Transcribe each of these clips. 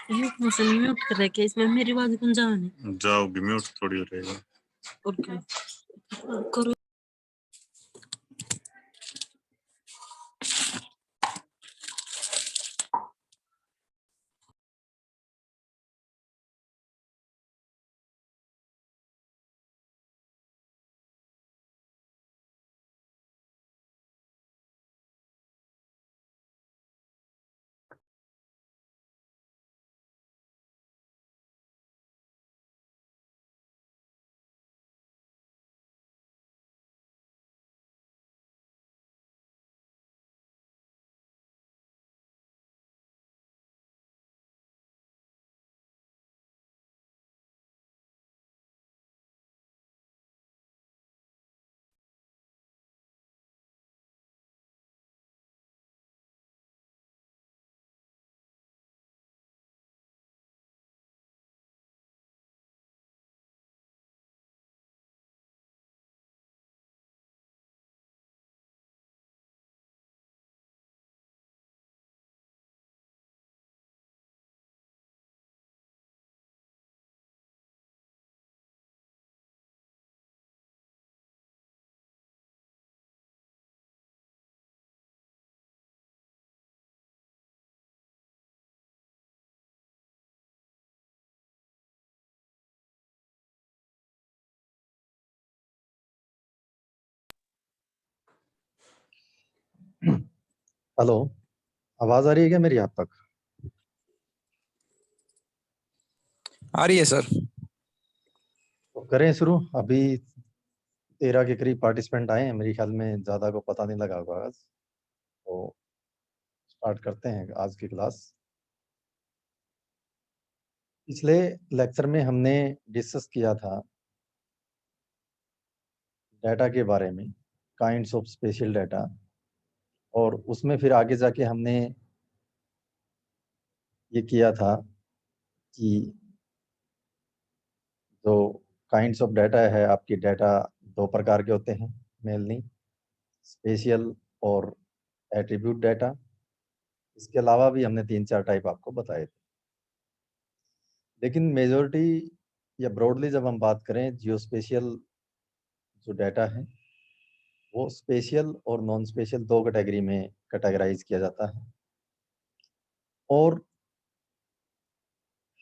Mute कर रखे इसमें मेरी आवाज कौन जाओगी म्यूट थोड़ी हो रहेगा। ओके करो। हेलो, आवाज आ रही है क्या मेरी आप तक? आ रही है सर। तो करें शुरू। अभी 13 के करीब पार्टिसिपेंट आए हैं, मेरे ख्याल में ज़्यादा को पता नहीं लगा होगा आज, तो स्टार्ट करते हैं आज की क्लास। पिछले लेक्चर में हमने डिस्कस किया था डाटा के बारे में, काइंड्स ऑफ स्पेशल डाटा, और उसमें फिर आगे जाके हमने ये किया था कि जो काइंड्स ऑफ डाटा है, आपकी डाटा दो प्रकार के होते हैं मेनली, स्पेशल और एट्रीब्यूट डाटा। इसके अलावा भी हमने 3-4 टाइप आपको बताए थे। लेकिन मेजॉरिटी या ब्रॉडली जब हम बात करें, जियोस्पेशियल जो डाटा है वो स्पेशल और नॉन स्पेशल दो कैटेगरी में कैटेगराइज किया जाता है। और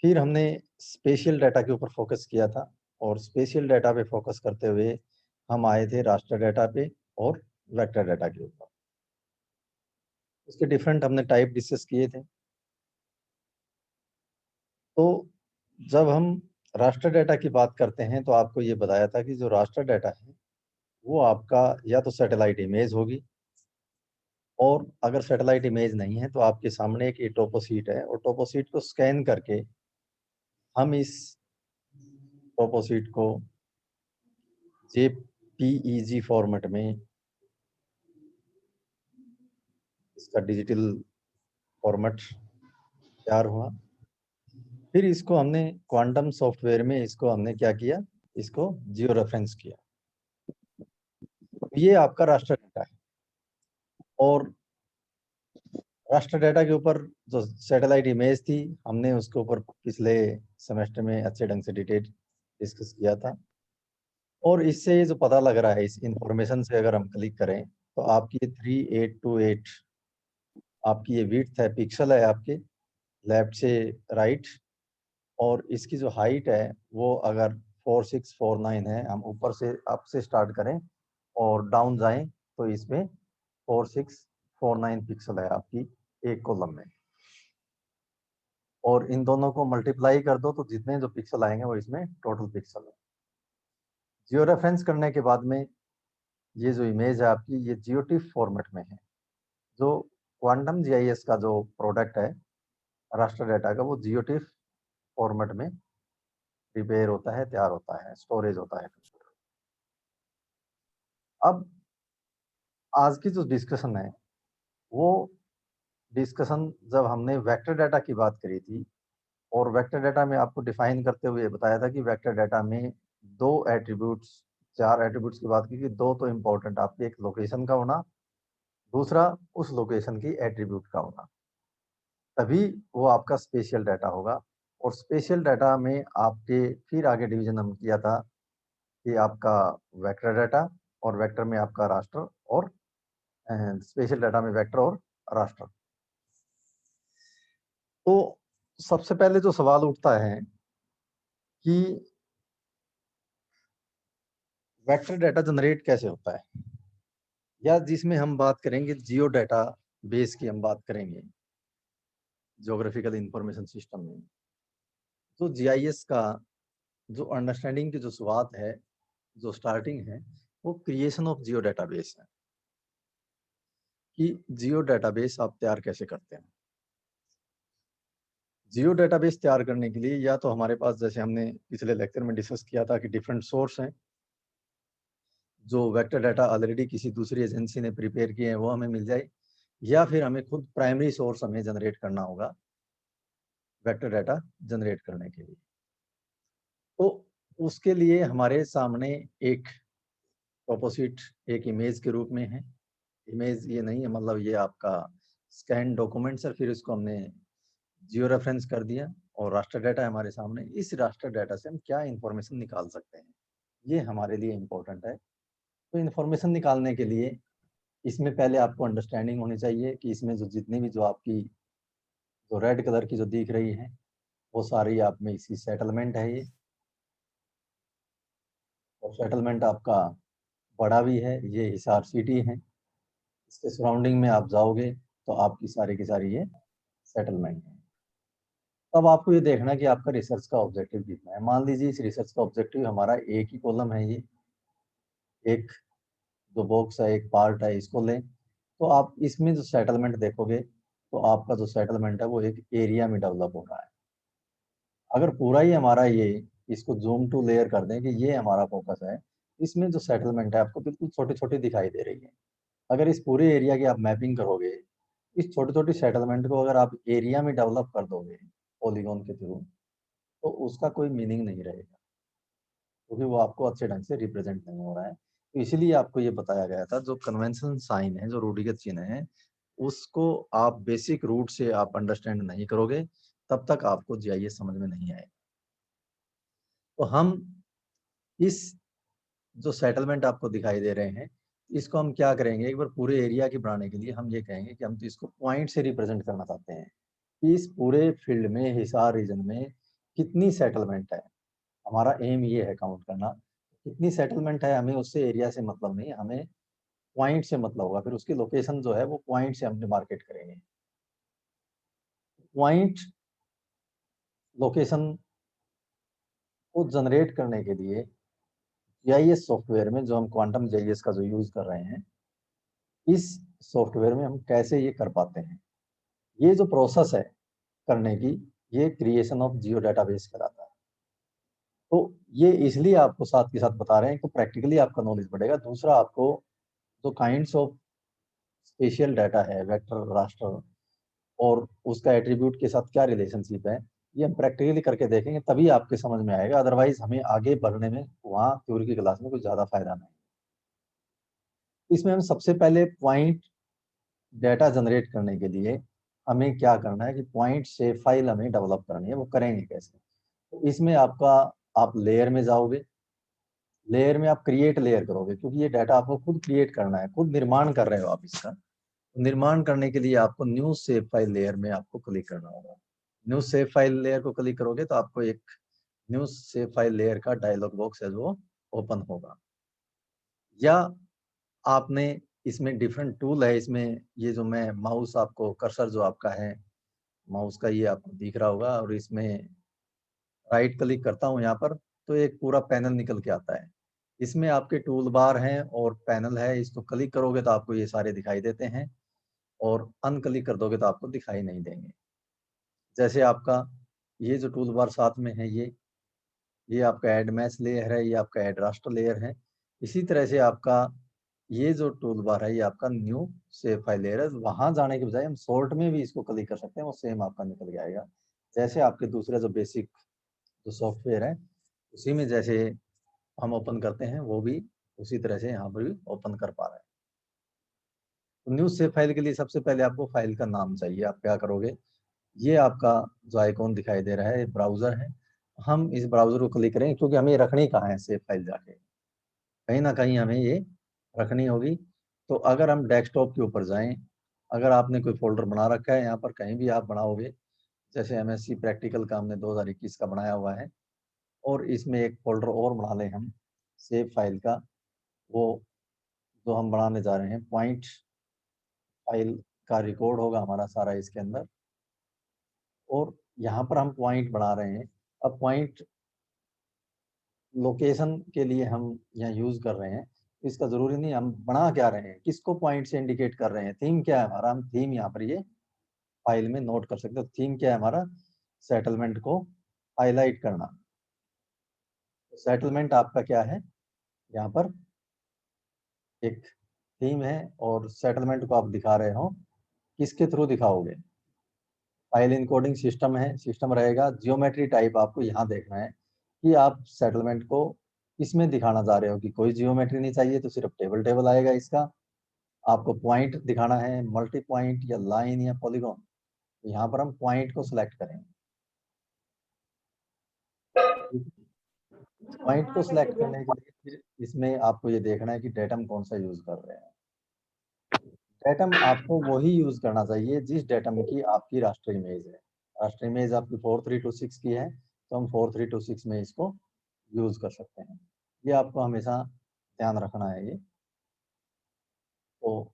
फिर हमने स्पेशल डाटा के ऊपर फोकस किया था, और स्पेशल डाटा पे फोकस करते हुए हम आए थे रास्टर डाटा पे और वेक्टर डाटा के ऊपर। उसके डिफरेंट हमने टाइप डिस्कस किए थे। तो जब हम रास्टर डाटा की बात करते हैं तो आपको ये बताया था कि जो रास्टर डाटा है वो आपका या तो सैटेलाइट इमेज होगी, और अगर सैटेलाइट इमेज नहीं है तो आपके सामने एक टोपोशीट है, और टोपोशीट को स्कैन करके हम इस टोपोशीट को JPEG फॉर्मेट में, इसका डिजिटल फॉर्मेट तैयार हुआ। फिर इसको हमने क्वांटम सॉफ्टवेयर में इसको हमने क्या किया, इसको जियो रेफरेंस किया। ये आपका रास्टर डाटा है। और रास्टर डाटा के ऊपर जो सैटेलाइट इमेज थी, हमने उसके ऊपर पिछले सेमेस्टर में अच्छे ढंग से डिटेल डिस्कस किया था। और इससे ये जो पता लग रहा है, इस इंफॉर्मेशन से अगर हम क्लिक करें तो आपकी 3828 आपकी ये विड्थ है, पिक्सल है आपके लेफ्ट से राइट। और इसकी जो हाइट है वो अगर 4649 है, हम ऊपर से अप से स्टार्ट करें और डाउन जाएं तो इसमें 4649 पिक्सल है आपकी एक कॉलम में। और इन दोनों को मल्टीप्लाई कर दो तो जितने जो पिक्सल आएंगे वो इसमें टोटल पिक्सल है। जियो रेफरेंस करने के बाद में ये जो इमेज है आपकी ये जियोटिफ फॉर्मेट में है। जो क्वांटम जीआईएस का जो प्रोडक्ट है राष्ट्र डाटा का, वो जियोटिफ फॉर्मेट में प्रिपेयर होता है, तैयार होता है, स्टोरेज होता है। अब आज की जो डिस्कशन है वो डिस्कशन जब हमने वेक्टर डाटा की बात करी थी, और वेक्टर डाटा में आपको डिफाइन करते हुए बताया था कि वेक्टर डाटा में 2 एट्रीब्यूट्स, 4 एट्रीब्यूट्स की बात की कि 2 तो इम्पोर्टेंट आपके, एक लोकेशन का होना, दूसरा उस लोकेशन की एट्रीब्यूट का होना, तभी वो आपका स्पेशियल डाटा होगा। और स्पेशियल डाटा में आपके फिर आगे डिवीजन हम किया था कि आपका वेक्टर डाटा, और वेक्टर में आपका राष्ट्र, और स्पेशल डाटा में वेक्टर और राष्ट्र। तो सबसे पहले जो सवाल उठता है कि वेक्टर डाटा जनरेट कैसे होता है, या जिसमें हम बात करेंगे जियो डाटा बेस की हम बात करेंगे, ज्योग्राफिकल इंफॉर्मेशन सिस्टम में। तो जीआईएस का जो अंडरस्टैंडिंग की जो शुरुआत है, जो स्टार्टिंग है, वो क्रिएशन ऑफ जियो डाटाबेस है कि जियो डाटाबेस आप तैयार कैसे करते हैं। जियो डाटाबेस तैयार करने के लिए या तो हमारे पास, जैसे हमने पिछले लेक्चर में डिस्कस किया था कि डिफरेंट सोर्स हैं, जो वेक्टर डाटा ऑलरेडी किसी दूसरी एजेंसी ने प्रिपेयर किए हैं वो हमें मिल जाए, या फिर हमें खुद प्राइमरी सोर्स हमें जनरेट करना होगा वेक्टर डाटा जनरेट करने के लिए। तो उसके लिए हमारे सामने एक प्रोपोजिट एक इमेज के रूप में है। इमेज ये नहीं है, मतलब ये आपका स्कैन डॉक्यूमेंट्स है, फिर इसको हमने जियो रेफरेंस कर दिया और रास्टर डाटा है हमारे सामने। इस रास्टर डाटा से हम क्या इंफॉर्मेशन निकाल सकते हैं, ये हमारे लिए इम्पोर्टेंट है। तो इंफॉर्मेशन निकालने के लिए इसमें पहले आपको अंडरस्टैंडिंग होनी चाहिए कि इसमें जो जितनी भी जो आपकी जो रेड कलर की जो दिख रही है वो सारी आप में इसकी सेटलमेंट है ये, और सेटलमेंट आपका बड़ा भी है, ये हिसार सिटी है। इसके सराउंडिंग में आप जाओगे तो आपकी सारी की सारी ये सेटलमेंट है। तब आपको ये देखना है कि आपका रिसर्च का ऑब्जेक्टिव कितना है। मान लीजिए इस रिसर्च का ऑब्जेक्टिव हमारा एक ही कॉलम है, ये एक जो बॉक्स है, एक पार्ट है, इसको लें। तो आप इसमें जो सेटलमेंट देखोगे तो आपका जो सेटलमेंट है वो एक एरिया में डेवलप हो रहा है। अगर पूरा ही हमारा ये, इसको जूम टू लेयर कर दें कि ये हमारा फोकस है, इसमें जो सेटलमेंट है आपको बिल्कुल छोटी छोटी दिखाई दे रही है। अगर इस पूरे एरिया की आप मैपिंग करोगे, इस छोटी छोटी सेटलमेंट को अगर आप एरिया में डेवलप कर दोगे पॉलीगॉन के थ्रू, तो उसका कोई मीनिंग नहीं रहेगा, क्योंकि वो आपको अच्छे ढंग से रिप्रेजेंट नहीं हो रहा है। तो इसलिए आपको ये बताया गया था, जो कन्वेंशन साइन है, जो रूढ़िगत चिन्ह है, उसको आप बेसिक रूट से आप अंडरस्टैंड नहीं करोगे तब तक आपको जीआईएस समझ में नहीं आएगा। तो हम इस जो सेटलमेंट आपको दिखाई दे रहे हैं, इसको हम क्या करेंगे, एक बार पूरे एरिया की बनाने के लिए हम ये कहेंगे कि हम तो इसको पॉइंट से रिप्रेजेंट करना चाहते हैं कि इस पूरे फील्ड में, हिसार रीजन में कितनी सेटलमेंट है। हमारा एम ये है काउंट करना, कितनी सेटलमेंट है। हमें उससे एरिया से मतलब नहीं, हमें पॉइंट से मतलब होगा। फिर उसकी लोकेशन जो है वो पॉइंट से हम मार्केट करेंगे। पॉइंट लोकेशन को जनरेट करने के लिए जीआईएस सॉफ्टवेयर में, जो हम क्वांटम जीआईएस का जो यूज कर रहे हैं, इस सॉफ्टवेयर में हम कैसे ये कर पाते हैं, ये जो प्रोसेस है करने की, ये क्रिएशन ऑफ जियो डाटाबेस कहलाता है। तो ये इसलिए आपको साथ के साथ बता रहे हैं कि प्रैक्टिकली आपका नॉलेज बढ़ेगा। दूसरा, आपको जो काइंड्स ऑफ स्पेशियल डाटा है, वेक्टर, रास्टर, और उसका एट्रीब्यूट के साथ क्या रिलेशनशिप है, ये हम प्रैक्टिकली करके देखेंगे, तभी आपके समझ में आएगा। अदरवाइज हमें आगे बढ़ने में वहाँ थ्योरी की क्लास में कुछ ज्यादा फायदा नहीं। इसमें हम सबसे पहले पॉइंट डाटा जनरेट करने के लिए हमें क्या करना है कि पॉइंट से फाइल हमें डेवलप करनी है। वो करेंगे कैसे? तो इसमें आपका, आप लेयर में जाओगे, लेयर में आप क्रिएट लेयर करोगे, क्योंकि ये डाटा आपको खुद क्रिएट करना है, खुद निर्माण कर रहे हो आप इसका। निर्माण करने के लिए आपको न्यू सेव फाइल लेयर में आपको क्लिक करना होगा। न्यू सेव फाइल लेयर को क्लिक करोगे तो आपको एक न्यू सेव फाइल लेयर का डायलॉग बॉक्स है जो ओपन होगा। या आपने इसमें डिफरेंट टूल है, इसमें ये जो मैं माउस, आपको कर्सर जो आपका है माउस का, ये आपको दिख रहा होगा, और इसमें राइट क्लिक करता हूँ यहाँ पर तो एक पूरा पैनल निकल के आता है। इसमें आपके टूल बार हैं और पैनल है, इसको क्लिक करोगे तो आपको ये सारे दिखाई देते हैं और अनक्लिक कर दोगे तो आपको दिखाई नहीं देंगे। जैसे आपका ये जो टूल बार साथ में है, ये आपका ऐड मैच लेयर है, ये आपका ऐड रास्टर लेयर है। इसी तरह से आपका ये जो टूल बार है, ये आपका न्यू सेव फाइल लेयर है। वहां जाने के बजाय हम सॉर्ट में भी इसको क्लिक कर सकते हैं, वो सेम आपका निकल के आएगा। जैसे आपके दूसरे जो बेसिक जो सॉफ्टवेयर है, उसी में जैसे हम ओपन करते हैं, वो भी उसी तरह से यहाँ पर भी ओपन कर पा रहे हैं। तो न्यू सेव फाइल के लिए सबसे पहले आपको फाइल का नाम चाहिए। आप क्या करोगे, ये आपका जो आइकॉन दिखाई दे रहा है, ब्राउजर है। हम इस ब्राउजर को क्लिक करेंगे क्योंकि हमें रखनी कहाँ है सेव फाइल, जाके कहीं ना कहीं हमें ये रखनी होगी। तो अगर हम डेस्कटॉप के ऊपर जाएं, अगर आपने कोई फोल्डर बना रखा है, यहाँ पर कहीं भी आप बनाओगे, जैसे MSc प्रैक्टिकल का हमने 2021 का बनाया हुआ है, और इसमें एक फोल्डर और बना लें हम सेव फाइल का, वो जो हम बनाने जा रहे हैं पॉइंट फाइल का रिकॉर्ड होगा हमारा सारा इसके अंदर। और यहाँ पर हम पॉइंट बना रहे हैं। अब पॉइंट लोकेशन के लिए हम यहाँ यूज कर रहे हैं, इसका जरूरी नहीं, हम बना क्या रहे हैं, किसको पॉइंट से इंडिकेट कर रहे हैं, थीम क्या है हमारा, हम थीम यहाँ पर ये फाइल में नोट कर सकते हो। थीम क्या है हमारा, सेटलमेंट को हाईलाइट करना। सेटलमेंट आपका क्या है, यहाँ पर एक थीम है और सेटलमेंट को आप दिखा रहे हो, किसके थ्रू दिखाओगे, फाइल इनकोडिंग सिस्टम है, सिस्टम रहेगा। जियोमेट्री टाइप आपको यहाँ देखना है कि आप सेटलमेंट को इसमें दिखाना चाह रहे हो कि कोई जियोमेट्री नहीं चाहिए, तो सिर्फ टेबल टेबल आएगा इसका। आपको पॉइंट दिखाना है, मल्टी पॉइंट या लाइन या पॉलीगॉन, यहाँ पर हम पॉइंट को सिलेक्ट करेंगे। पॉइंट को सिलेक्ट करने के लिए फिर इसमें आपको ये देखना है कि डेटम कौन सा यूज कर रहे हैं। डेटम आपको वही यूज करना चाहिए जिस डेटम की आपकी राष्ट्रीय इमेज है। राष्ट्रीय इमेज आपकी 4326 की है, तो हम 4326 में इसको यूज कर सकते हैं। ये आपको हमेशा ध्यान रखना है ये। तो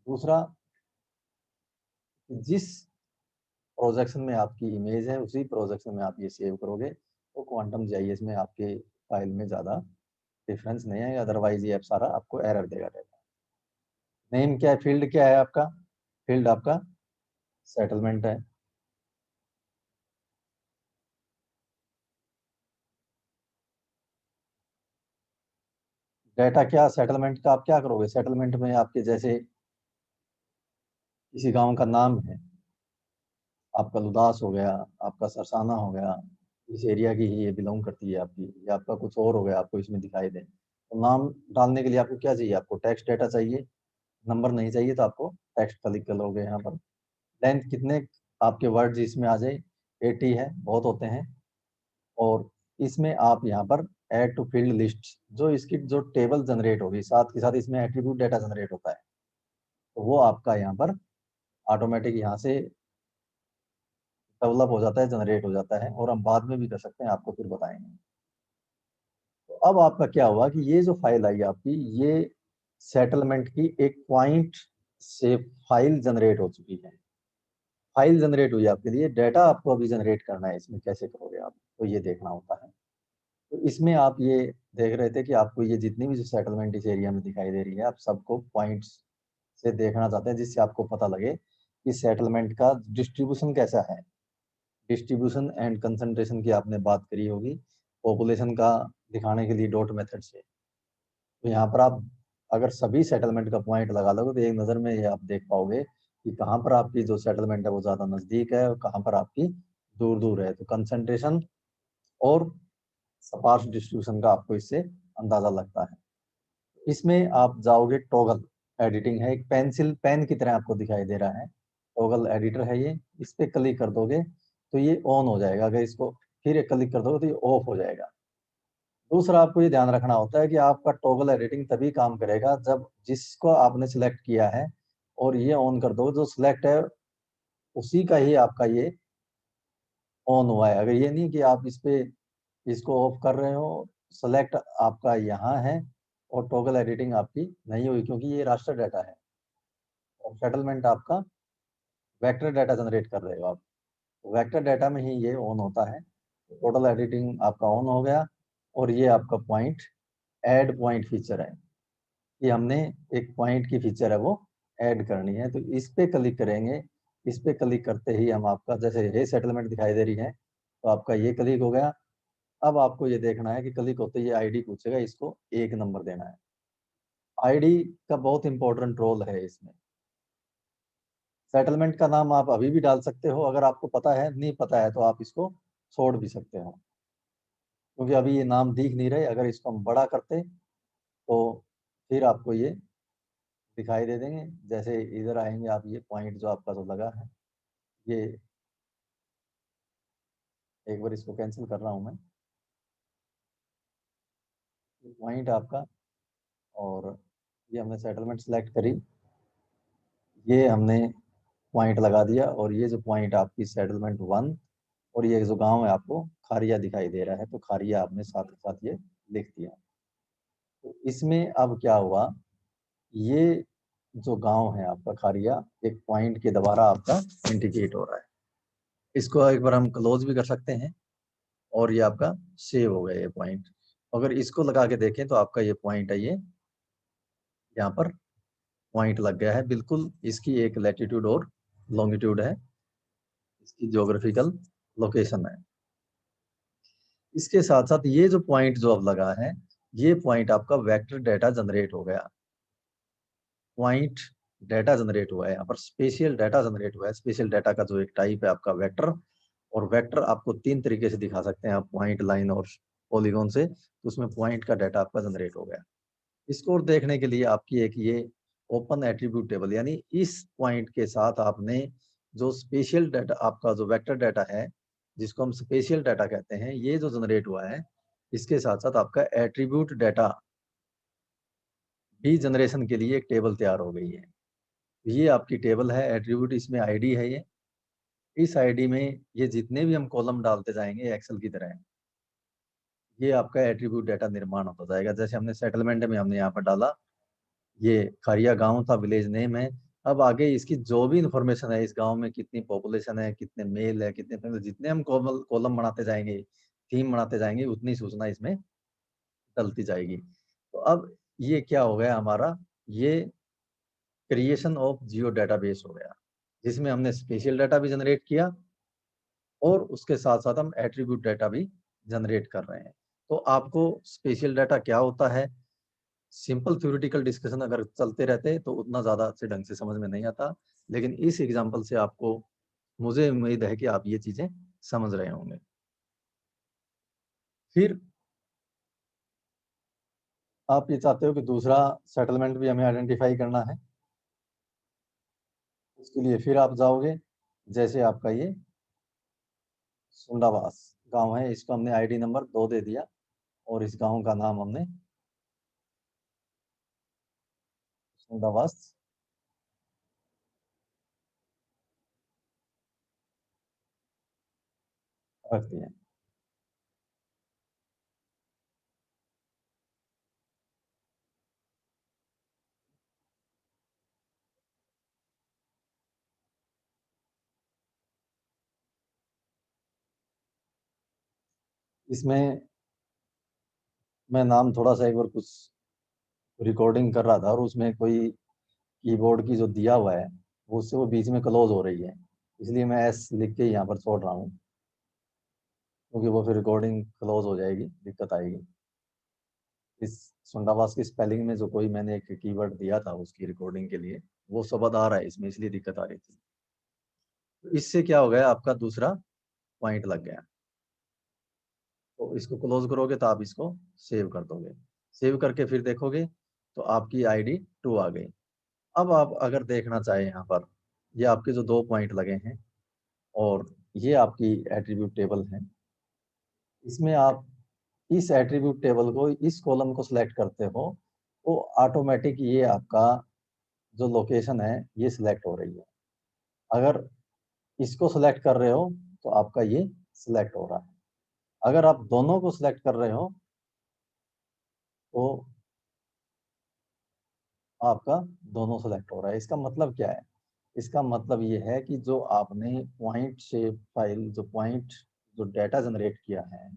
दूसरा, जिस प्रोजेक्शन में आपकी इमेज है, उसी प्रोजेक्शन में आप ये सेव करोगे, तो क्वांटम जीआईएस में आपके फाइल में ज़्यादा डिफरेंस नहीं है, अदरवाइज ये सारा आपको एरर देगा। डेटा नेम क्या है, फील्ड क्या है आपका, फील्ड आपका सेटलमेंट है। डेटा क्या सेटलमेंट का, आप क्या करोगे, सेटलमेंट में आपके जैसे किसी गांव का नाम है, आपका लुदास हो गया, आपका सरसाना हो गया, इस एरिया की ही ये बिलोंग करती है आपकी, या आपका कुछ और हो गया, आपको इसमें दिखाई दे। तो नाम डालने के लिए आपको क्या चाहिए, आपको टेक्स्ट डेटा चाहिए, नंबर नहीं चाहिए, तो आपको टेक्स्ट क्लिक कर लोगे यहाँ पर। लेंथ कितने आपके वर्ड इसमें आ जाए, 80 है, बहुत होते हैं। और इसमें आप यहाँ पर ऐड टू फील्ड लिस्ट, जो इसकी जो टेबल जनरेट होगी, साथ के साथ इसमें एट्रीब्यूट डेटा जनरेट होता है, तो वो आपका यहाँ पर ऑटोमेटिक यहाँ से डेवलप हो जाता है, जनरेट हो जाता है, और हम बाद में भी कर सकते हैं, आपको फिर बताएंगे। तो अब आपका क्या हुआ कि ये जो फाइल आई आपकी, ये सेटलमेंट की एक पॉइंट से फाइल जनरेट हो चुकी है। फाइल जनरेट हुई आपके लिए, डेटा आपको अभी जनरेट करना है, इसमें कैसे करोगे आप, तो ये देखना होता है। तो इसमें आप ये देख रहे थे कि आपको ये जितनी भी जो सेटलमेंट इस एरिया में दिखाई दे रही है, आप सबको पॉइंट्स से देखना चाहते हैं, जिससे आपको पता लगे कि सेटलमेंट का डिस्ट्रीब्यूशन कैसा है। डिस्ट्रीब्यूशन एंड कंसंट्रेशन की आपने बात करी होगी, पॉपुलेशन का दिखाने के लिए डॉट मेथड से। तो यहाँ पर आप अगर सभी सेटलमेंट का पॉइंट लगा लोगे, तो एक नज़र में ये आप देख पाओगे कि कहाँ पर आपकी जो सेटलमेंट है वो ज़्यादा नज़दीक है और कहाँ पर आपकी दूर दूर है। तो कंसंट्रेशन और स्पार्स डिस्ट्रीब्यूशन का आपको इससे अंदाजा लगता है। इसमें आप जाओगे, टॉगल एडिटिंग है, एक पेंसिल पेन की तरह आपको दिखाई दे रहा है, टॉगल एडिटर है ये। इस पे क्लिक कर दोगे तो ये ऑन हो जाएगा, अगर इसको फिर एक क्लिक कर दोगे तो ये ऑफ हो जाएगा। दूसरा, आपको ये ध्यान रखना होता है कि आपका टॉगल एडिटिंग तभी काम करेगा जब जिसको आपने सिलेक्ट किया है और ये ऑन कर दो, जो सिलेक्ट है उसी का ही आपका ये ऑन हुआ है। अगर ये नहीं कि आप इस पे इसको ऑफ कर रहे हो, सेलेक्ट आपका यहाँ है और टॉगल एडिटिंग आपकी नहीं हुई, क्योंकि ये रास्टर डाटा है और सेटलमेंट आपका वेक्टर डाटा जनरेट कर रहे हो आप, वेक्टर डाटा में ही ये ऑन होता है। टोटल एडिटिंग आपका ऑन हो गया और ये आपका पॉइंट ऐड पॉइंट फीचर है कि हमने एक पॉइंट की फीचर है वो ऐड करनी है। तो इस पे क्लिक करेंगे। इस पे क्लिक करते ही हम आपका जैसे ये सेटलमेंट दिखाई दे रही है तो आपका ये क्लिक हो गया। अब आपको ये देखना है कि क्लिक होते ही आईडी पूछेगा, इसको 1 नंबर देना है। आईडी का बहुत इंपॉर्टेंट रोल है इसमें। सेटलमेंट का नाम आप अभी भी डाल सकते हो, अगर आपको पता है, नहीं पता है तो आप इसको छोड़ भी सकते हो, क्योंकि अभी ये नाम दिख नहीं रहे। अगर इसको हम बड़ा करते तो फिर आपको ये दिखाई दे देंगे। जैसे इधर आएंगे आप, ये पॉइंट जो आपका जो लगा है, ये एक बार इसको कैंसिल कर रहा हूं मैं, पॉइंट आपका, और ये हमने सेटलमेंट सेलेक्ट करी, ये हमने पॉइंट लगा दिया, और ये जो पॉइंट आपकी सेटलमेंट 1 और ये जो गांव है आपको खारिया दिखाई दे रहा है, तो खारिया आपने साथ के साथ ये लिख दिया। तो इसमें अब क्या हुआ, ये जो गांव है आपका खारिया एक पॉइंट के द्वारा आपका इंडिकेट हो रहा है। इसको एक बार हम क्लोज भी कर सकते हैं, और ये आपका सेव हो गया ये पॉइंट। अगर इसको लगा के देखें तो आपका ये पॉइंट है, ये यहाँ पर पॉइंट लग गया है बिल्कुल। इसकी एक लैटिट्यूड और लॉन्गिट्यूड है, इसकी ज्योग्राफिकल लोकेशन है। इसके साथ साथ ये जो पॉइंट जो अब लगा है, ये पॉइंट आपका वेक्टर डाटा जनरेट हो गया। पॉइंट डाटा जनरेट हुआ है, यहाँ पर स्पेशियल डाटा जनरेट हुआ है। स्पेशियल डाटा का जो एक टाइप है आपका वेक्टर, और वेक्टर आपको 3 तरीके से दिखा सकते हैं आप, पॉइंट, लाइन और पॉलीगॉन से। तो उसमें पॉइंट का डाटा आपका जनरेट हो गया। इसको और देखने के लिए आपकी एक ये ओपन एट्रीब्यूट टेबल, यानी इस पॉइंट के साथ आपने जो स्पेशियल डाटा आपका जो वेक्टर डाटा है, जिसको हम स्पेशियल डाटा कहते हैं, ये जो जनरेट हुआ है, इसके साथ साथ आपका एट्रीब्यूट डाटा भी जनरेशन के लिए एक टेबल तैयार हो गई है। ये आपकी टेबल है एट्रीब्यूट, इसमें आईडी है ये। इस आईडी में ये जितने भी हम कॉलम डालते जाएंगे एक्सेल की तरह, ये आपका एट्रीब्यूट डाटा निर्माण होता जाएगा। जैसे हमने सेटलमेंट में हमने यहाँ पर डाला, ये खारिया गांव था, विलेज नेम है। अब आगे इसकी जो भी इंफॉर्मेशन है, इस गांव में कितनी पॉपुलेशन है, कितने मेल है, कितने फीमेल, जितने हम कॉलम बनाते जाएंगे, थीम बनाते जाएंगे, उतनी सूचना इसमें डलती जाएगी। तो अब ये क्या हो गया हमारा, ये क्रिएशन ऑफ जियो डाटाबेस हो गया, जिसमें हमने स्पेशियल डाटा भी जनरेट किया और उसके साथ साथ हम एट्रीब्यूट डाटा भी जनरेट कर रहे हैं। तो आपको स्पेशियल डाटा क्या होता है, सिंपल थ्योरेटिकल डिस्कशन अगर चलते रहते तो उतना ज़्यादा अच्छे ढंग से समझ में नहीं आता, लेकिन इस एग्जाम्पल से आपको, मुझे उम्मीद है कि आप ये चीज़ें समझ रहे होंगे। फिर आप ये चाहते हो कि दूसरा सेटलमेंट भी हमें आइडेंटिफाई करना है, उसके लिए फिर आप जाओगे, जैसे आपका ये सुंडावास गांव है, इसको हमने आईडी नंबर 2 दे दिया, और इस गांव का नाम हमने सुंडावास रख दिया। इसमें मैं नाम थोड़ा सा एक बार कुछ रिकॉर्डिंग कर रहा था, और उसमें कोई कीबोर्ड की जो दिया हुआ है वो उससे वो बीच में क्लोज हो रही है, इसलिए मैं एस लिख के यहाँ पर छोड़ रहा हूँ, क्योंकि वो फिर रिकॉर्डिंग क्लोज हो जाएगी, दिक्कत आएगी। इस सुंडावास की स्पेलिंग में जो कोई मैंने एक कीवर्ड दिया था उसकी रिकॉर्डिंग के लिए, वो शब्द आ रहा है इसमें, इसलिए दिक्कत आ रही थी। तो इससे क्या हो गया, आपका दूसरा पॉइंट लग गया। तो इसको क्लोज करोगे तो आप इसको सेव कर दोगे। सेव करके फिर देखोगे तो आपकी आईडी 2 आ गई। अब आप अगर देखना चाहें यहाँ पर, ये आपके जो 2 पॉइंट लगे हैं और ये आपकी एट्रीब्यूट टेबल है, इसमें आप इस एट्रीब्यूट टेबल को, इस कॉलम को सिलेक्ट करते हो तो ऑटोमेटिक ये आपका जो लोकेशन है ये सिलेक्ट हो रही है। अगर इसको सिलेक्ट कर रहे हो तो आपका ये सिलेक्ट हो रहा है। अगर आप दोनों को सिलेक्ट कर रहे हो तो आपका दोनों सेलेक्ट हो रहा है। इसका मतलब क्या है, इसका मतलब ये है कि जो आपने पॉइंट शेप फाइल, जो पॉइंट जो डाटा जनरेट किया है,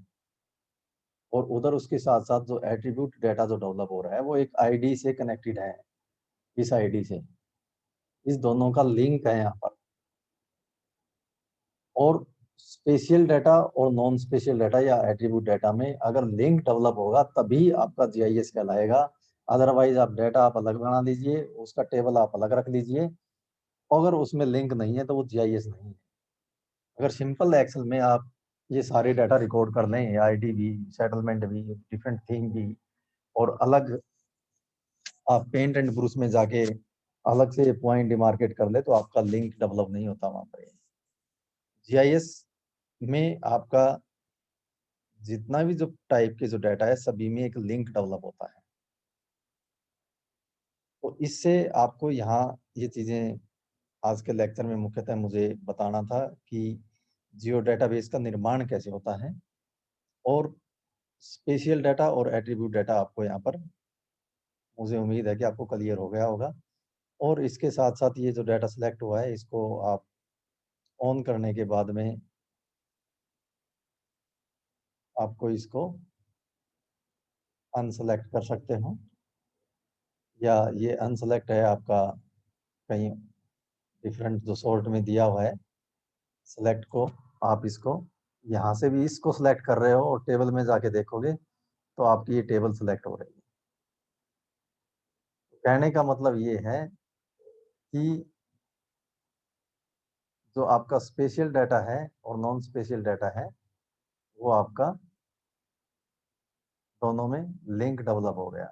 और उधर उसके साथ साथ जो एट्रीब्यूट डाटा जो डेवलप हो रहा है वो एक आईडी से कनेक्टेड है, इस आईडी से, इस दोनों का लिंक है यहाँ पर। और स्पेशियल डाटा और नॉन स्पेशियल डाटा या एट्रीब्यूट डाटा में अगर लिंक डेवलप होगा तभी आपका जीआईएस कहलाएगा। अदरवाइज आप डाटा आप अलग बना लीजिए, उसका टेबल आप अलग रख लीजिए, अगर उसमें लिंक नहीं है तो वो जीआईएस नहीं है। अगर सिंपल एक्सेल में आप ये सारे डाटा रिकॉर्ड कर लें, आईडी भी, सेटलमेंट भी, डिफरेंट थीम भी, और अलग आप पेंट एंड ब्रूस में जाके अलग से पॉइंट डिमार्केट कर ले, तो आपका लिंक डेवलप नहीं होता वहां पर। जीआईएस में आपका जितना भी जो टाइप के जो डाटा है सभी में एक लिंक डेवलप होता है। तो इससे आपको यहाँ ये चीजें आज के लेक्चर में मुख्यतः मुझे बताना था कि जियो डेटाबेस का निर्माण कैसे होता है, और स्पेशियल डाटा और एट्रीब्यूट डाटा आपको यहाँ पर, मुझे उम्मीद है कि आपको क्लियर हो गया होगा। और इसके साथ साथ ये जो डाटा सिलेक्ट हुआ है इसको आप ऑन करने के बाद में आपको इसको अनसेलेक्ट कर सकते हो, या ये अनसेलेक्ट है आपका कहीं डिफरेंट जो सॉर्ट में दिया हुआ है सेलेक्ट को, आप इसको यहाँ से भी इसको सिलेक्ट कर रहे हो और टेबल में जाके देखोगे तो आपकी ये टेबल सिलेक्ट हो रही है। कहने का मतलब ये है कि जो आपका स्पेशियल डाटा है और नॉन स्पेशियल डाटा है वो आपका दोनों में लिंक डेवलप हो गया।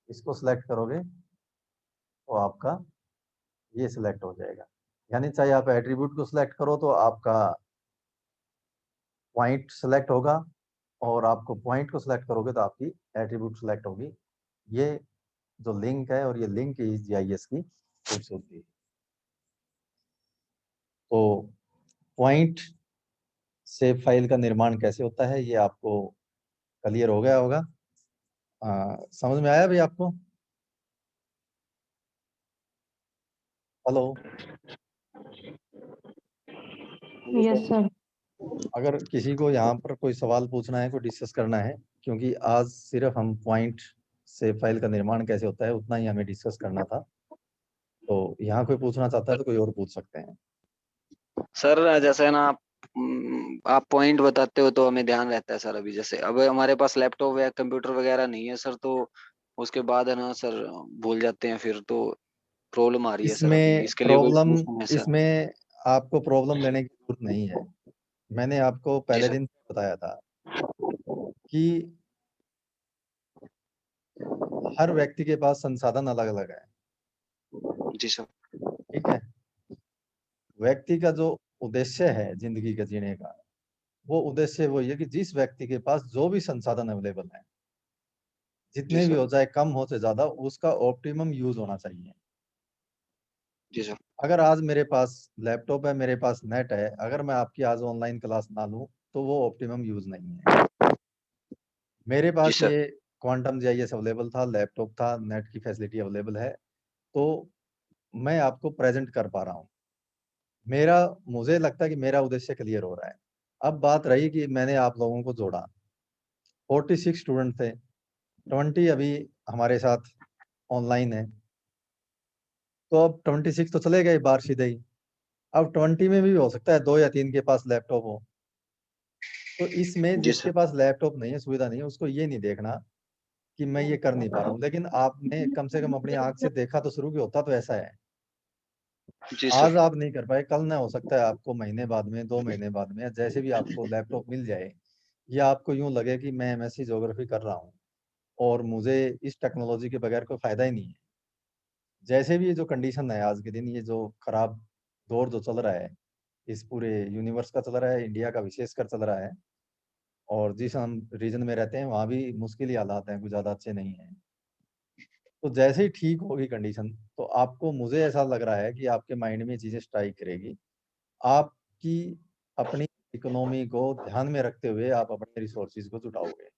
इसको सिलेक्ट करोगे तो आपका ये सिलेक्ट हो जाएगा। यानी चाहे आप एट्रीब्यूट को सिलेक्ट करो तो आपका पॉइंट सिलेक्ट होगा, और आपको पॉइंट को सिलेक्ट करोगे तो आपकी एट्रीब्यूट सिलेक्ट होगी। ये जो लिंक है, और ये लिंक इस जीआईएस की खूबसूरती है। तो पॉइंट से फाइल का निर्माण कैसे होता है ये आपको क्लियर हो गया होगा। समझ में आया भाई आपको? हेलो? Yes sir. अगर किसी को यहाँ पर कोई सवाल पूछना है, कोई डिस्कस करना है, क्योंकि आज सिर्फ हम पॉइंट से फाइल का निर्माण कैसे होता है उतना ही हमें डिस्कस करना था, तो यहाँ कोई पूछना चाहता है तो कोई और पूछ सकते हैं। सर जैसे ना आप पॉइंट बताते हो तो हमें ध्यान रहता है सर। अभी जैसे अब हमारे पास लैपटॉप या कंप्यूटर वगैरह नहीं है सर, तो उसके बाद है ना सर भूल जाते हैं, फिर तो प्रॉब्लम आ रही है सर। अभी इसमें इसके लिए कोई प्रॉब्लम, सॉल्यूशन है सर? इसमें आपको प्रॉब्लम लेने की जरूरत नहीं है। मैंने आपको जी पहले सर। दिन बताया था कि हर व्यक्ति के पास संसाधन अलग अलग है। जी सर। ठीक है, व्यक्ति का जो उद्देश्य है जिंदगी का जीने का, वो उद्देश्य वही है कि जिस व्यक्ति के पास जो भी संसाधन अवेलेबल है, जी जितने भी सर। हो जाए कम हो से ज्यादा, उसका ऑप्टिमम यूज होना चाहिए। जी सर। अगर आज मेरे पास लैपटॉप है, मेरे पास नेट है, अगर मैं आपकी आज ऑनलाइन क्लास ना लूं तो वो ऑप्टिमम यूज नहीं है। मेरे जी पास सर। ये क्वांटम जीआईएस अवेलेबल था, लैपटॉप था, नेट की फैसिलिटी अवेलेबल है, तो मैं आपको प्रेजेंट कर पा रहा हूँ। मेरा, मुझे लगता है कि मेरा उद्देश्य क्लियर हो रहा है। अब बात रही कि मैंने आप लोगों को जोड़ा, 46 स्टूडेंट थे, 20 अभी हमारे साथ ऑनलाइन है, तो अब 26 तो चले गए बाहर सीधे ही। अब 20 में भी हो सकता है 2 या 3 के पास लैपटॉप हो, तो इसमें जी जिसके सर। पास लैपटॉप नहीं है, सुविधा नहीं है, उसको ये नहीं देखना कि मैं ये कर नहीं पा रहा हूँ, लेकिन आपने कम से कम अपनी आंख से देखा तो शुरू, की होता तो ऐसा है। जी आज सर। आप नहीं कर पाए, कल ना हो सकता है आपको महीने बाद में, 2 महीने बाद में, या जैसे भी आपको लैपटॉप मिल जाए, या आपको यूं लगे कि मैं एमएससी ज्योग्राफी कर रहा हूँ और मुझे इस टेक्नोलॉजी के बगैर कोई फायदा ही नहीं है। जैसे भी ये जो कंडीशन है आज के दिन, ये जो खराब दौर जो चल रहा है, इस पूरे यूनिवर्स का चल रहा है, इंडिया का विशेषकर चल रहा है, और जिस हम रीजन में रहते हैं वहाँ भी मुश्किल ही हालात हैं, कुछ ज़्यादा अच्छे नहीं हैं। तो जैसे ही ठीक होगी कंडीशन, तो आपको, मुझे ऐसा लग रहा है कि आपके माइंड में चीज़ें स्ट्राइक करेगी। आपकी अपनी इकोनॉमी को ध्यान में रखते हुए आप अपने रिसोर्सेज को जुटाओगे।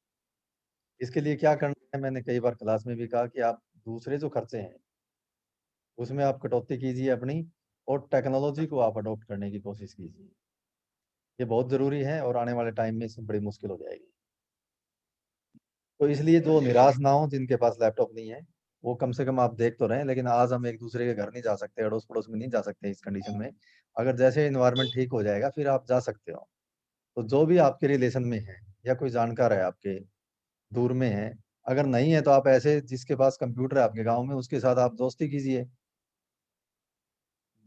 इसके लिए क्या करना है, मैंने कई बार क्लास में भी कहा कि आप दूसरे जो खर्चे हैं उसमें आप कटौती कीजिए अपनी, और टेक्नोलॉजी को आप अडॉप्ट करने की कोशिश कीजिए। ये बहुत ज़रूरी है, और आने वाले टाइम में इसमें बड़ी मुश्किल हो जाएगी। तो इसलिए जो निराश ना हो जिनके पास लैपटॉप नहीं है, वो कम से कम आप देख तो रहे हैं। लेकिन आज हम एक दूसरे के घर नहीं जा सकते, अड़ोस पड़ोस में नहीं जा सकते इस कंडीशन में। अगर जैसे इन्वायरमेंट ठीक हो जाएगा फिर आप जा सकते हो। तो जो भी आपके रिलेशन में है या कोई जानकार है आपके दूर में है, अगर नहीं है तो आप ऐसे जिसके पास कंप्यूटर है आपके गांव में उसके साथ आप दोस्ती कीजिए।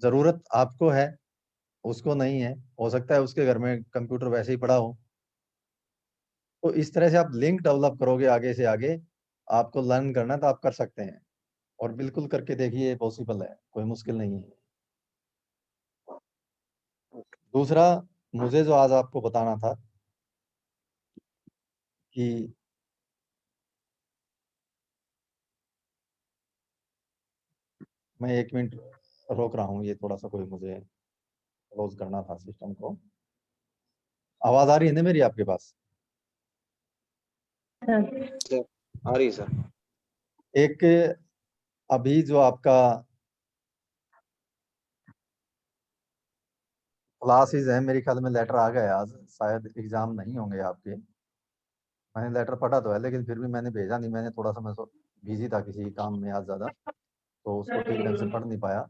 जरूरत आपको है, उसको नहीं है, हो सकता है उसके घर में कंप्यूटर वैसे ही पड़ा हो। तो इस तरह से आप लिंक डेवलप करोगे आगे से आगे। आपको लर्न करना है तो आप कर सकते हैं, और बिल्कुल करके देखिए, पॉसिबल है, कोई मुश्किल नहीं है। दूसरा, मुझे जो आज आपको बताना था कि मैं 1 मिनट रोक रहा हूँ, ये थोड़ा सा कोई मुझे क्लोज करना था सिस्टम को। आवाज आ रही है ना मेरी आपके पास? सर आ रही है सर। एक अभी जो आपका क्लासेस है, मेरे ख्याल में लेटर आ गया आज, शायद एग्जाम नहीं होंगे आपके। मैंने लेटर पढ़ा तो है लेकिन फिर भी मैंने भेजा नहीं, मैंने थोड़ा सा मैं बिजी था किसी काम में आज ज्यादा, तो उसको ठीक ढंग से पढ़ नहीं पाया।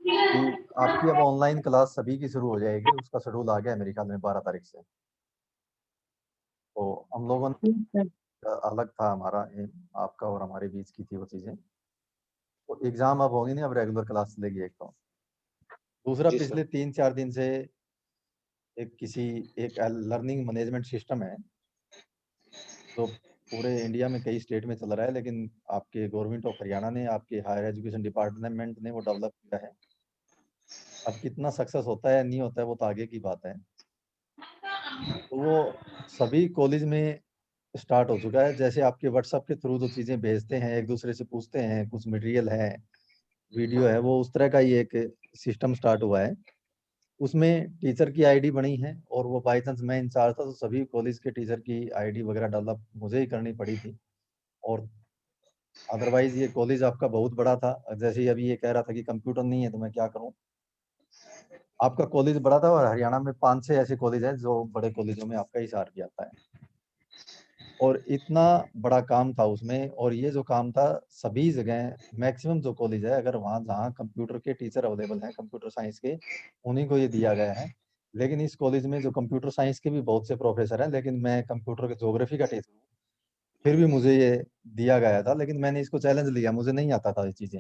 कि आपकी अब ऑनलाइन क्लास सभी की शुरू हो जाएगी, उसका शेड्यूल आ गया है मेरे ख्याल में 12 तारीख से। तो हम लोगों ने अलग था हमारा aim, आपका और हमारे बीच की थी वो चीजें। तो एग्जाम अब होगी नहीं, अब रेगुलर क्लास चलेगी एक तो। दूसरा, जी सर। पिछले 3-4 दिन से एक लर्निंग मैनेजमेंट सिस्टम है जो पूरे इंडिया में कई स्टेट में चल रहा है, लेकिन आपके गवर्नमेंट ऑफ हरियाणा ने, आपके हायर एजुकेशन डिपार्टमेंट ने वो डेवलप किया है। अब कितना सक्सेस होता है नहीं होता है वो तो आगे की बात है। तो वो सभी कॉलेज में स्टार्ट हो चुका है। जैसे आपके व्हाट्सएप के थ्रू जो चीजें भेजते हैं, एक दूसरे से पूछते हैं, कुछ मटेरियल है, वीडियो है, वो उस तरह का ही एक सिस्टम स्टार्ट हुआ है। उसमें टीचर की आईडी बनी है, और वो बाई चांस मैं इंचार्ज था तो सभी कॉलेज के टीचर की आईडी वगैरह डेवलप मुझे ही करनी पड़ी थी। और अदरवाइज ये कॉलेज आपका बहुत बड़ा था। जैसे ही अभी ये कह रहा था कि कंप्यूटर नहीं है तो मैं क्या करूं। आपका कॉलेज बड़ा था, और हरियाणा में 5-6 ऐसे कॉलेज हैं जो बड़े कॉलेजों में आपका हिसार भी आता है। और इतना बड़ा काम था उसमें, और ये जो काम था सभी जगह मैक्सिमम जो कॉलेज है, अगर वहाँ जहाँ कंप्यूटर के टीचर अवेलेबल हैं कंप्यूटर साइंस के, उन्हीं को ये दिया गया है। लेकिन इस कॉलेज में जो कंप्यूटर साइंस के भी बहुत से प्रोफेसर हैं, लेकिन मैं कंप्यूटर के ज्योग्राफी का टीचर हूँ, फिर भी मुझे ये दिया गया था। लेकिन मैंने इसको चैलेंज लिया, मुझे नहीं आता था ये चीजें।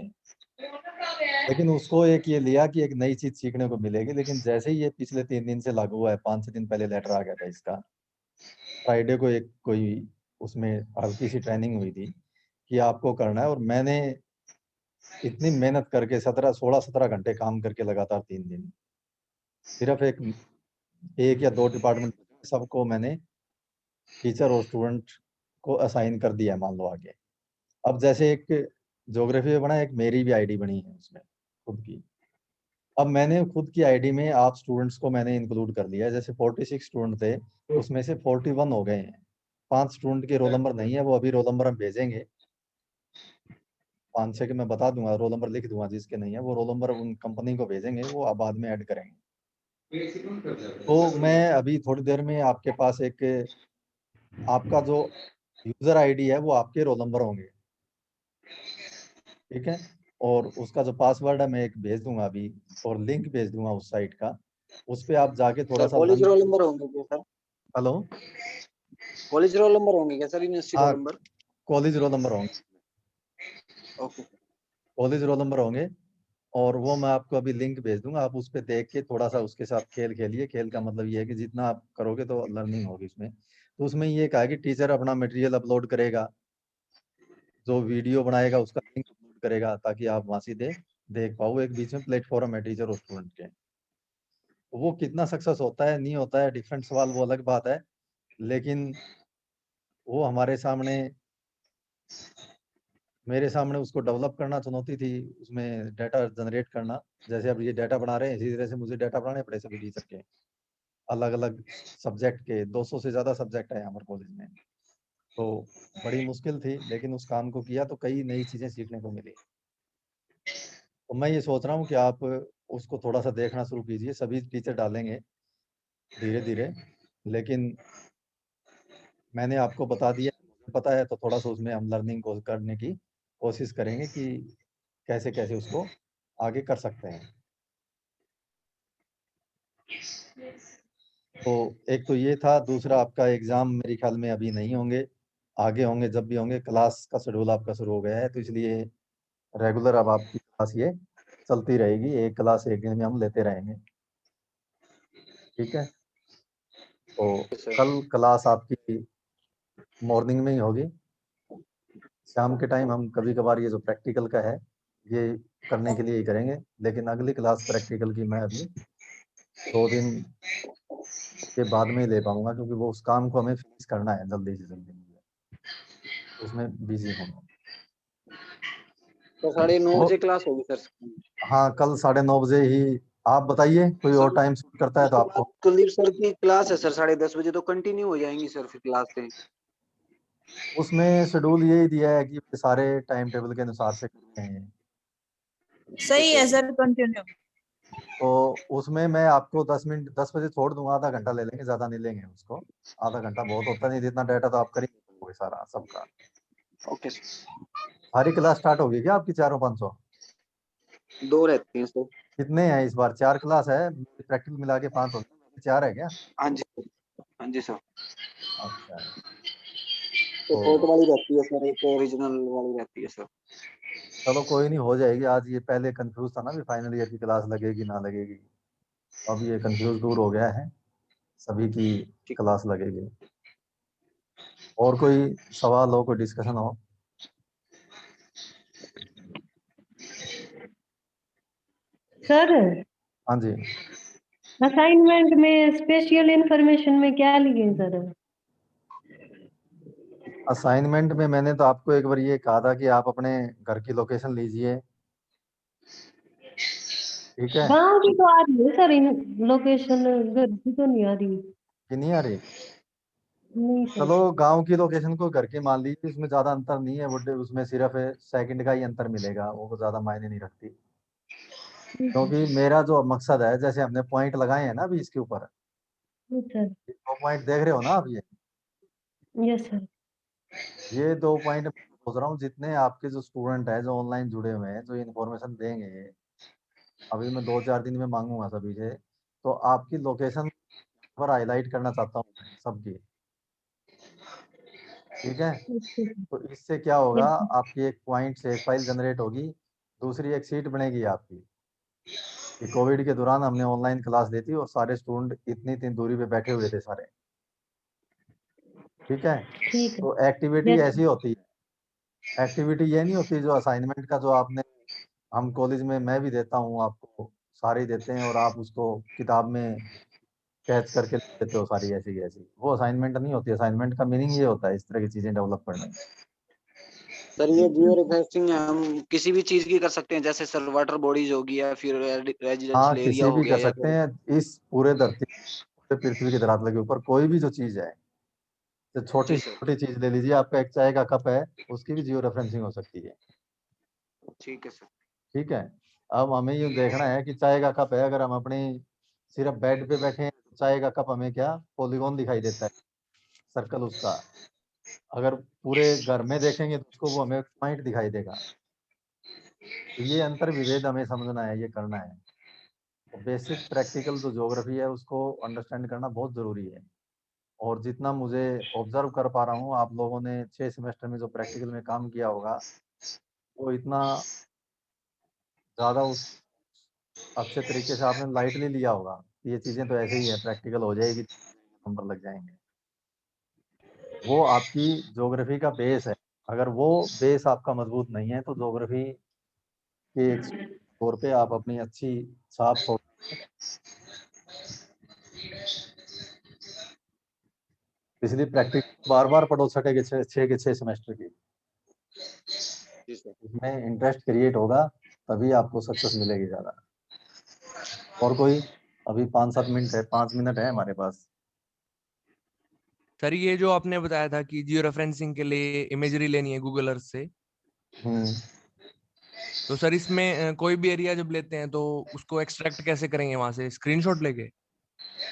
लेकिन उसको एक ये लिया कि एक नई चीज सीखने को मिलेगी। लेकिन जैसे ही ये पिछले 3 दिन से लागू हुआ है, 5-6 दिन पहले लेटर आ गया था इसका। फ्राइडे को एक कोई उसमें हल्की सी ट्रेनिंग हुई थी कि आपको करना है, और मैंने इतनी मेहनत करके 16-17 घंटे काम करके लगातार 3 दिन, सिर्फ एक या दो डिपार्टमेंट, सबको मैंने टीचर और स्टूडेंट को असाइन कर दिया है, मान लो आगे। अब जैसे एक ज्योग्राफी में बना, एक मेरी भी आईडी बनी है उसमें खुद की। अब मैंने खुद की आईडी में आप स्टूडेंट्स को मैंने इंक्लूड कर लिया है। जैसे 46 स्टूडेंट थे, उसमें से 41 हो गए हैं। 5 स्टूडेंट के रोल नंबर नहीं है, वो अभी रोल नंबर हम भेजेंगे। 5-6 के मैं बता दूंगा, रोल नंबर लिख दूंगा, जिसके नहीं है वो रोल नंबर उन कंपनी को भेजेंगे, वो आप बाद में ऐड करेंगे। तो मैं अभी थोड़ी देर में आपके पास एक, आपका जो यूजर आईडी है वो आपके रोल नंबर होंगे, ठीक है। और उसका जो पासवर्ड है मैं एक भेज दूंगा अभी, और लिंक भेज दूंगा उस साइट का। उस पे आप जाके थोड़ा सर सा कॉलेज लर्न। रोल नंबर होंगे क्या sir? Hello. College roll number होंगे क्या सर? यूनिवर्सिटी हाँ, roll number? College roll number होंगे, ओके। कॉलेज रोल नंबर होंगे। और वो मैं आपको अभी लिंक भेज दूंगा, आप उस पे देख के थोड़ा सा उसके साथ खेल खेलिए। खेल का मतलब ये है कि जितना आप करोगे तो लर्निंग होगी इसमें। तो उसमें ये कहा कि टीचर अपना मटेरियल अपलोड करेगा, जो वीडियो बनाएगा उसका लिंक अपलोड करेगा, ताकि आप वहां सीधे देख पाओ। एक बीच में प्लेटफॉर्म है टीचर और स्टूडेंट के। तो वो कितना सक्सेस होता है नहीं होता है डिफरेंट सवाल, वो अलग बात है। लेकिन वो हमारे सामने, मेरे सामने उसको डेवलप करना चुनौती थी, उसमें डाटा जनरेट करना। जैसे अब ये डाटा बना रहे हैं, इसी तरह से मुझे डाटा बनाने पड़े सभी टीचर के, अलग अलग सब्जेक्ट के। 200 से ज्यादा सब्जेक्ट है हमारे कॉलेज में। तो बड़ी मुश्किल थी, लेकिन उस काम को किया तो कई नई चीजें सीखने को मिली। तो मैं ये सोच रहा हूँ कि आप उसको थोड़ा सा देखना शुरू कीजिए। सभी टीचर डालेंगे धीरे धीरे, लेकिन मैंने आपको बता दिया, पता है तो थोड़ा सा उसमें हम लर्निंग को करने की कोशिश करेंगे कि कैसे कैसे उसको आगे कर सकते हैं। तो एक तो ये था, दूसरा आपका एग्जाम मेरे ख्याल में अभी नहीं होंगे, आगे होंगे, जब भी होंगे। क्लास का शेड्यूल आपका शुरू हो गया है, तो इसलिए रेगुलर अब आपकी क्लास ये चलती रहेगी, एक क्लास एक दिन में हम लेते रहेंगे, ठीक है। तो सर कल क्लास आपकी मॉर्निंग में ही होगी, शाम के टाइम हम कभी कभार ये जो प्रैक्टिकल का है ये करने के लिए ही करेंगे, लेकिन अगली क्लास प्रैक्टिकल की मैं अभी 2 दिन के बाद में ही ले पाऊंगा, क्योंकि वो उस काम को हमें फिनिश करना है जल्दी से जल्दी, मुझे उसमें बिजी हूँ। तो 9:30 वो बजे क्लास होगी सर। हाँ, कल 9:30 बजे ही। आप बताइए कोई और सर टाइम सूट करता है तो उसके बाद आपको। कुलदीप सर की क्लास है सर 10:30 बजे, तो कंटिन्यू हो जाएंगी सर फिर क्लासें। उसमें शेड्यूल यही दिया है कि सारे टाइम टेबल के अनुसार से करते हैं, सही है सर, कंटिन्यू। तो उसमें मैं आपको 10 मिनट 10 बजे छोड़ दूंगा, आधा घंटा ले लेंगे, ज्यादा नहीं लेंगे उसको, आधा घंटा बहुत होता नहीं, जितना डाटा तो आप कर ही लोगे सारा सबका। Okay sir. सारी क्लास स्टार्ट होगी क्या आपकी 400-500? 2 रहती हैं सर। कितने हैं इस बार? 4 क्लास है, प्रैक्टिकल मिला के 5 होगी, 4 है क्या? हाँ जी सर, हाँ जी सर। अच्छा, तो तो कोर्ट वाली रहती है सर, एक ओरिजिनल वाली रहती है सर। चलो कोई नहीं, हो जाएगी आज। ये पहले कंफ्यूज था ना भी फाइनल ईयर की क्लास लगेगी ना लगेगी, अब ये कंफ्यूज दूर हो गया है, सभी की ठीक। क्लास लगेगी। और कोई सवाल हो, कोई डिस्कशन हो? सर हाँ जी। असाइनमेंट में स्पेशल इंफॉर्मेशन में क्या लिए सर? असाइनमेंट में मैंने तो आपको एक बार ये कहा था कि आप अपने घर की लोकेशन लीजिए, ठीक है, गांव की तो आ रही है सर, इन लोकेशन घर की तो नहीं आ रही। कि नहीं आ रही? नहीं सर। चलो गांव की लोकेशन को घर के मान लीजिए, उसमें ज्यादा अंतर नहीं है, वो उसमें सिर्फ सेकंड का ही अंतर मिलेगा, वो ज्यादा मायने नहीं रखती। क्योंकि मेरा जो मकसद है, जैसे हमने पॉइंट लगाए हैं ना अभी इसके ऊपर, सर। 2 पॉइंट देख रहे हो ना आप, यस सर। ये 2 पॉइंट सोच रहा हूँ, जितने आपके जो स्टूडेंट है जो ऑनलाइन जुड़े हुए हैं, जो इन्फॉर्मेशन देंगे, अभी मैं 2-4 दिन में मांगूंगा सभी से, तो आपकी लोकेशन पर हाईलाइट करना चाहता हूँ मैं सबकी, ठीक है। तो इससे क्या होगा, आपकी एक पॉइंट से एक फाइल जनरेट होगी, दूसरी एक शीट बनेगी आपकी, कि कोविड के दौरान हमने ऑनलाइन क्लास दी थी और सारे स्टूडेंट इतनी इतनी दूरी पे बैठे हुए थे सारे, ठीक है। ठीक है। तो एक्टिविटी यस। ऐसी होती है, एक्टिविटी ये नहीं होती जो असाइनमेंट का जो आपने, हम कॉलेज में मैं भी देता हूँ आपको, सारे ही देते हैं और आप उसको किताब में कैच करके लिख देते हो सारी ऐसी की ऐसी, वो असाइनमेंट नहीं होती। असाइनमेंट का मीनिंग ये होता है इस तरह की चीजें डेवलप करना। सर ये जियो रिफेक्टिंग हम किसी भी चीज की कर सकते हैं, जैसे सर वाटर बॉडीज होगी या फिर हाँ, रेजिडेंशियल एरिया किसी हो भी गया कर या सकते फिर। हैं, इस पूरे धरती, पूरे पृथ्वी के धरातल के ऊपर कोई भी जो चीज है, तो छोटी जी से सर। छोटी चीज ले लीजिए, आपका एक चाय का कप है, उसकी भी जियो रेफरेंसिंग हो सकती है, ठीक है सर। ठीक है। अब हमें ये देखना है कि चाय का कप है, अगर हम अपनी सिर्फ बेड पे बैठे हैं, तो चाय का कप हमें क्या पॉलीगॉन दिखाई देता है, सर्कल उसका। अगर पूरे घर में देखेंगे तो उसको वो हमें पॉइंट दिखाई देगा। तो ये अंतर विभेद हमें समझना है, ये करना है। तो बेसिक प्रैक्टिकल जो ज्योग्राफी है उसको अंडरस्टैंड करना बहुत जरूरी है। और जितना मुझे ऑब्जर्व कर पा रहा हूँ, आप लोगों ने 6 सेमेस्टर में जो प्रैक्टिकल में काम किया होगा, वो इतना ज्यादा उस अच्छे तरीके से आपने लाइटली लिया होगा, ये चीजें तो ऐसे ही है, प्रैक्टिकल हो जाएगी, नंबर लग जाएंगे। वो आपकी ज्योग्राफी का बेस है, अगर वो बेस आपका मजबूत नहीं है तो ज्योग्राफी के एक तौर पे आप अपनी अच्छी छाप छोड़। इसलिए प्रैक्टिस बार बार पढ़ो, छठे के 6 सेमेस्टर की, जी सर। इसमें इंटरेस्ट क्रिएट होगा, तभी आपको सक्सेस मिलेगी ज्यादा। और कोई? अभी 5-7 मिनट है, 5 मिनट है हमारे पास। सर ये जो आपने बताया था कि जियो रेफरेंसिंग के लिए इमेजरी लेनी है गूगल अर्थ से, हम्म तो सर इसमें कोई भी एरिया जब लेते हैं तो उसको एक्सट्रैक्ट कैसे करेंगे वहां से, स्क्रीनशॉट लेके?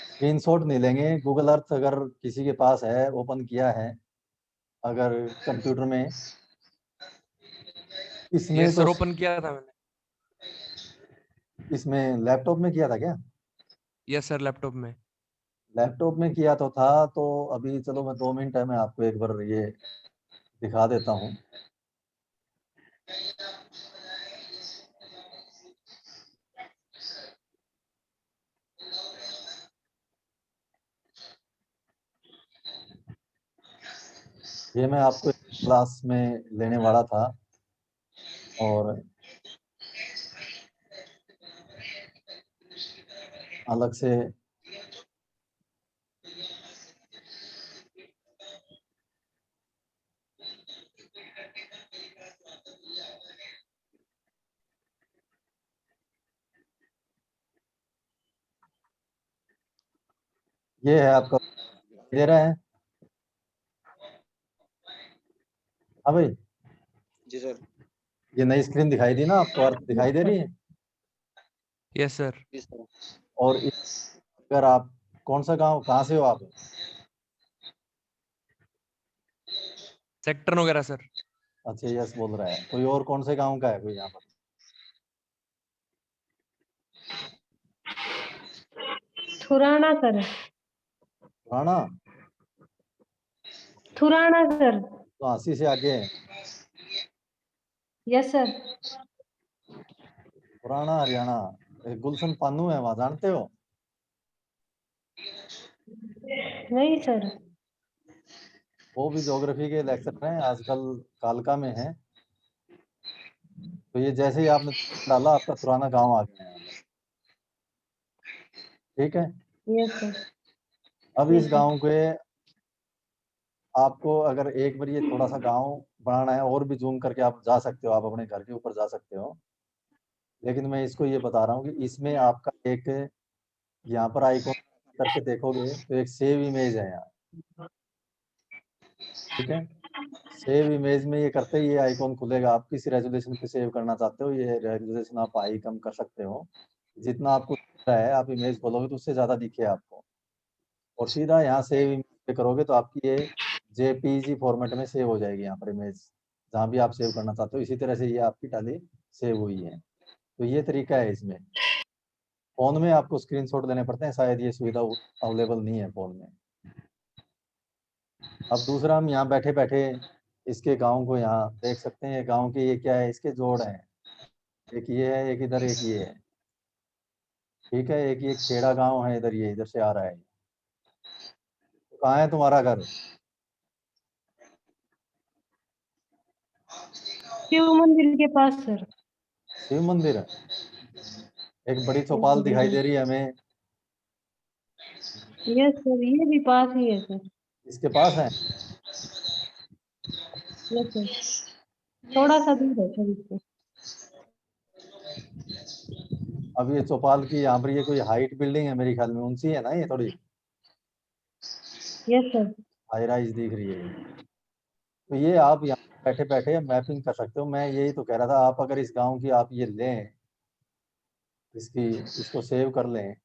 स्क्रीनशॉट नहीं लेंगे, गूगल अर्थ अगर किसी के पास है, ओपन किया है, अगर कंप्यूटर में इसमें यस सर, तो ओपन किया था मैंने। इसमें लैपटॉप में किया था क्या? यस सर, लैपटॉप में। लैपटॉप में किया तो था, तो अभी चलो मैं 2 मिनट है, मैं आपको एक बार ये दिखा देता हूँ। ये मैं आपको क्लास में लेने वाला था, और अलग से ये है आपका, दे रहा है। हाँ भाई, जी सर। ये नई स्क्रीन दिखाई दी ना आपको, और दिखाई दे रही है। Yes sir. जी सर। और अगर आप कौन सा गांव, कहाँ से हो आप? सेक्टर वगैरह सर। अच्छा, यस बोल रहा है। कोई और कौन से गांव का है कोई यहाँ पर? थुराना सर, पुराना, थुराना सर। तो 80 से आगे है। Yes sir. पुराना हरियाणा, एक गुलशन पानू है वहाँ, जानते हो? नहीं सर। वो भी ज्योग्राफी के लेक्चर हैं, आजकल कालका में है। तो ये जैसे ही आपने डाला, आपका पुराना गांव आ गया है। ठीक है। Yes sir. अब इस यस सर। गांव के आपको अगर एक बार ये थोड़ा सा गांव बनाना है, और भी जूम करके आप जा सकते हो, आप अपने घर के ऊपर जा सकते हो। लेकिन मैं इसको ये बता रहा हूँ कि इसमें आपका एक यहाँ पर आइकॉन करके देखोगे तो एक सेव इमेज है यहाँ। ठीक है। सेव इमेज में ये करते ही ये आइकॉन खुलेगा। आप किस रेजोल्यूशन पे सेव करना चाहते हो, ये रेजोल्यूशन आप हाई कम कर सकते हो। जितना आपको दिख रहा है, आप इमेज खोलोगे तो उससे ज्यादा दिखे आपको, और सीधा यहाँ सेव इमेज पे करोगे तो आपकी ये जेपीजी फॉर्मेट में सेव हो जाएगी यहाँ पर इमेज, जहाँ भी आप सेव करना चाहते हो। इसी तरह से ये आपकी टाली सेव हुई है। तो ये तरीका है इसमें। फोन में आपको स्क्रीनशॉट लेने पड़ते हैं, शायद ये सुविधा अवेलेबल नहीं है फोन में। अब दूसरा, हम यहाँ बैठे बैठे इसके गांव को यहाँ देख सकते हैं। ये गांव के ये क्या है, इसके जोड़ हैं। एक ये है, एक इधर, एक ये है। ठीक है। एक ये खेड़ा गांव है इधर, ये इधर से आ रहा है। तो कहाँ है तुम्हारा घर? शिव मंदिर के पास सर। शिव मंदिर है। एक बड़ी चौपाल दिखाई दे रही है हमें, यस सर, ये भी पास ही है सर। इसके पास है। यस सर, थोड़ा सा दूर है सर इससे। अब ये चौपाल की यहाँ पर ये कोई हाइट बिल्डिंग है मेरे ख्याल में, ऊंची है ना ये थोड़ी, यस सर। हाई राइज दिख रही है। तो ये आप यहाँ बैठे बैठे मैपिंग कर सकते हो। मैं यही तो कह रहा था, आप अगर इस गांव की आप ये लें, इसको सेव कर लें,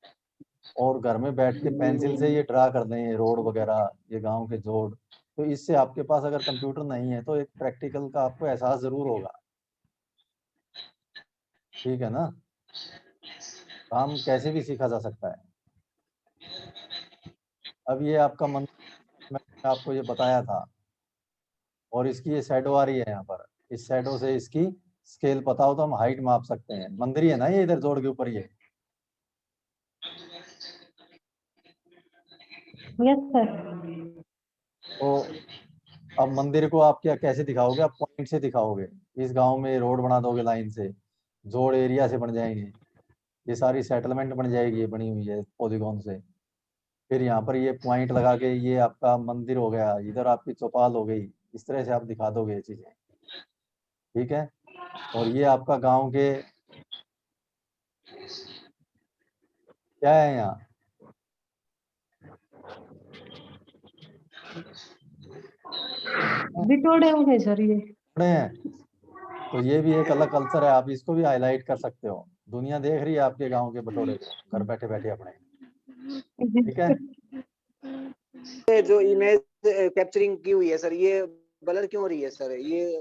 और घर में बैठ के पेंसिल से ये ड्रा कर दें, ये रोड वगैरह, ये गांव के जोड़, तो इससे आपके पास अगर कंप्यूटर नहीं है तो एक प्रैक्टिकल का आपको एहसास जरूर होगा। ठीक है ना। काम कैसे भी सीखा जा सकता है। अब ये आपका मंदिर मैंने आपको ये बताया था, और इसकी ये शैडो आ रही है यहाँ पर। इस शैडो से इसकी स्केल पता हो तो हम हाइट माप सकते हैं। मंदिर ही है ना ये, इधर जोड़ के ऊपर ये। Yes sir. तो अब मंदिर को आप क्या कैसे दिखाओगे? आप पॉइंट से दिखाओगे। इस गांव में रोड बना दोगे लाइन से, जोड़ एरिया से बन जाएंगे, ये सारी सेटलमेंट बन जाएगी, ये बनी हुई है पॉलीगॉन से। फिर यहाँ पर ये पॉइंट लगा के ये आपका मंदिर हो गया, इधर आपकी चौपाल हो गई। इस तरह से आप दिखा दोगे ये चीजें। ठीक है। और ये आपका गांव के क्या है यहाँ, बिटोड़े होंगे सर ये। बड़े हैं। तो ये भी एक अलग कल्चर है, आप इसको भी हाईलाइट कर सकते हो। दुनिया देख रही है आपके गांव के बटोरे को, घर बैठे बैठे अपने। ठीक है। ये जो इमेज कैप्चरिंग की हुई है सर, ये ब्लर क्यों हो रही है सर? ये